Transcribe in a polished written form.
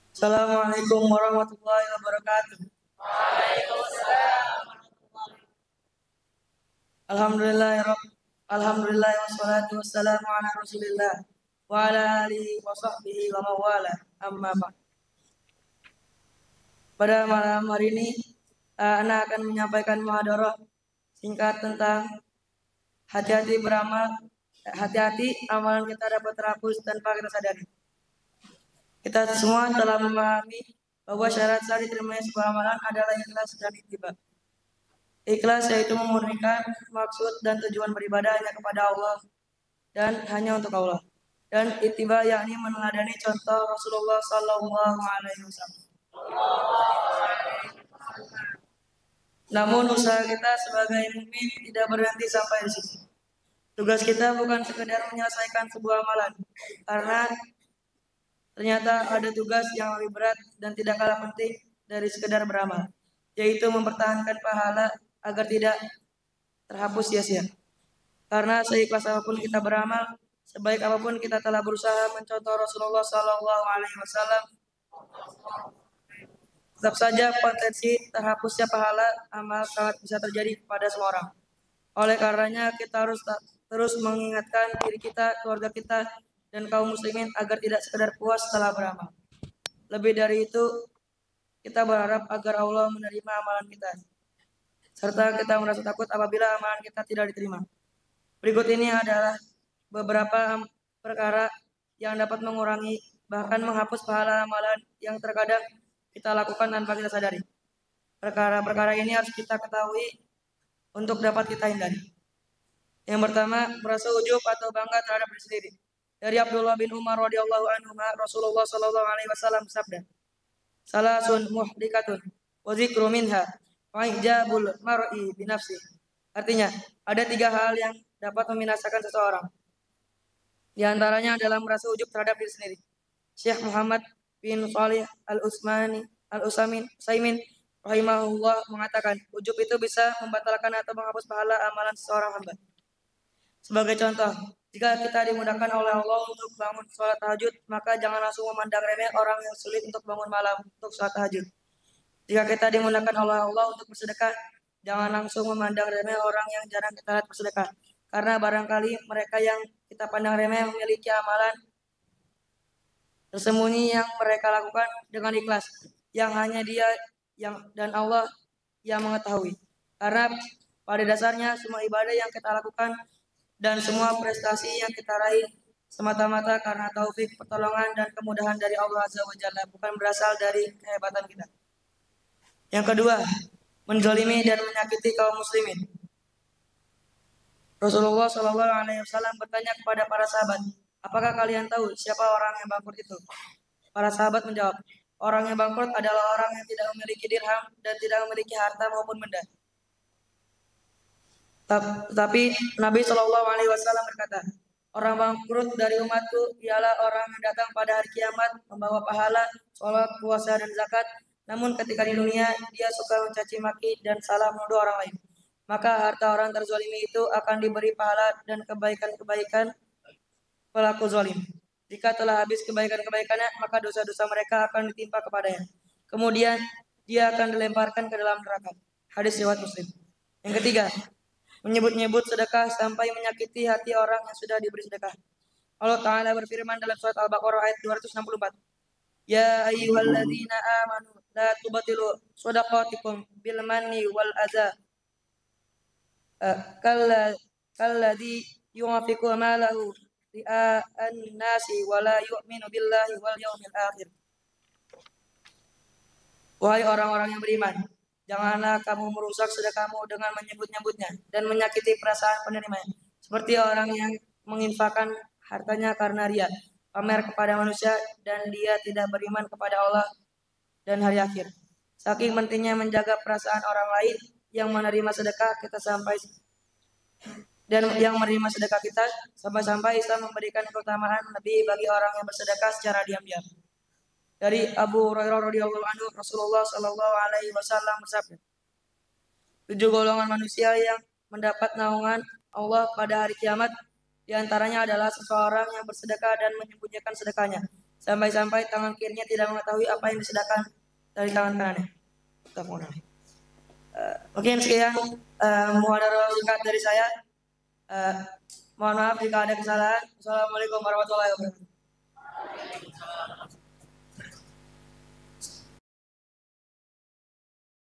Assalamualaikum warahmatullahi wabarakatuh. Alhamdulillah wassalatu wassalamu ala Rasulillah wa ala alihi wa sahbihi wa mawala. Amma ba'd. Pada malam hari ini Ana akan menyampaikan muhadarah singkat tentang hati-hati beramal, hati-hati amalan kita dapat terhapus tanpa kita sadari. Kita semua telah memahami bahwa syarat sah diterimanya sebuah amalan adalah ikhlas dan ittiba. Ikhlas yaitu memurnikan maksud dan tujuan beribadah hanya kepada Allah dan hanya untuk Allah. Dan ittiba yakni meneladani contoh Rasulullah Sallallahu Alaihi Wasallam. Namun usaha kita sebagai mukmin tidak berhenti sampai di situ. Tugas kita bukan sekedar menyelesaikan sebuah amalan, karena ternyata ada tugas yang lebih berat dan tidak kalah penting dari sekedar beramal, yaitu mempertahankan pahala agar tidak terhapus sia-sia. Karena seikhlas apapun kita beramal, sebaik apapun kita telah berusaha mencontoh Rasulullah Sallallahu Alaihi Wasallam, tetap saja potensi terhapusnya pahala amal sangat bisa terjadi kepada semua orang. Oleh karenanya kita harus terus mengingatkan diri kita, keluarga kita, dan kaum muslimin agar tidak sekedar puas setelah beramal. Lebih dari itu, kita berharap agar Allah menerima amalan kita, serta kita merasa takut apabila amalan kita tidak diterima. Berikut ini adalah beberapa perkara yang dapat mengurangi bahkan menghapus pahala amalan yang terkadang kita lakukan tanpa kita sadari. Perkara-perkara ini harus kita ketahui untuk dapat kita hindari. Yang pertama, merasa ujub atau bangga terhadap diri sendiri. Dari Abdullah bin Umar radhiyallahu anhu, Rasulullah sallallahu alaihi wasallam bersabda, "Salasun muhdikatun wa dzikru minha wa ijabul mar'i bi nafsi." Artinya, ada 3 hal yang dapat membinasakan seseorang. Di antaranya adalah merasa ujub terhadap diri sendiri. Syekh Muhammad bin Shalih Al-Utsaimin rahimahullah mengatakan, ujub itu bisa membatalkan atau menghapus pahala amalan seseorang hamba. Sebagai contoh, jika kita dimudahkan oleh Allah untuk bangun sholat tahajud, maka jangan langsung memandang remeh orang yang sulit untuk bangun malam untuk sholat tahajud. Jika kita dimudahkan oleh Allah untuk bersedekah, jangan langsung memandang remeh orang yang jarang kita lihat bersedekah. Karena barangkali mereka yang kita pandang remeh memiliki amalan tersembunyi yang mereka lakukan dengan ikhlas, yang hanya Dia dan Allah yang mengetahui. Karena pada dasarnya semua ibadah yang kita lakukan dan semua prestasi yang kita raih semata-mata karena taufik, pertolongan, dan kemudahan dari Allah Azza wa Jalla, bukan berasal dari kehebatan kita. Yang kedua, menzalimi dan menyakiti kaum muslimin. Rasulullah Shallallahu Alaihi Wasallam bertanya kepada para sahabat, apakah kalian tahu siapa orang yang bangkrut itu? Para sahabat menjawab, orang yang bangkrut adalah orang yang tidak memiliki dirham dan tidak memiliki harta maupun benda. Tetapi Nabi Shallallahu Alaihi Wasallam berkata, orang bangkrut dari umatku ialah orang yang datang pada hari kiamat membawa pahala, sholat, puasa, dan zakat. Namun ketika di dunia dia suka mencaci maki dan salah menuduh orang lain. Maka harta orang terzalimi itu akan diberi pahala dan kebaikan-kebaikan pelaku zalim. Jika telah habis kebaikan-kebaikannya, maka dosa-dosa mereka akan ditimpa kepadanya. Kemudian dia akan dilemparkan ke dalam neraka. Hadis riwayat Muslim. Yang ketiga, menyebut-nyebut sedekah sampai menyakiti hati orang yang sudah diberi sedekah. Allah Ta'ala berfirman dalam surat Al-Baqarah ayat 264. Ya ayyuhalladzina amanu la tubatilu shadaqatikum bil manni wal adza kalladzi yunfiqu malahu ria'an nasi wa la yu'minu billahi wal yawmil akhir. Wahai orang-orang yang beriman, janganlah kamu merusak sedekahmu dengan menyebut-nyebutnya dan menyakiti perasaan penerimanya. Seperti orang yang menginfakkan hartanya karena ria, pamer kepada manusia, dan dia tidak beriman kepada Allah dan hari akhir. Saking pentingnya menjaga perasaan orang lain yang menerima sedekah kita yang menerima sedekah kita, sampai-sampai Islam memberikan keutamaan lebih bagi orang yang bersedekah secara diam-diam. Dari Abu Hurairah radhiyallahu anhu, Rasulullah Shallallahu Alaihi Wasallam bersabda, 7 golongan manusia yang mendapat naungan Allah pada hari kiamat. Di antaranya adalah seseorang yang bersedekah dan menyembunyikan sedekahnya, sampai-sampai tangan kirinya tidak mengetahui apa yang disedekahkan dari tangan kanannya. Mungkin sekian muhadarah singkat dari saya. Mohon maaf jika ada kesalahan. Assalamualaikum warahmatullahi wabarakatuh.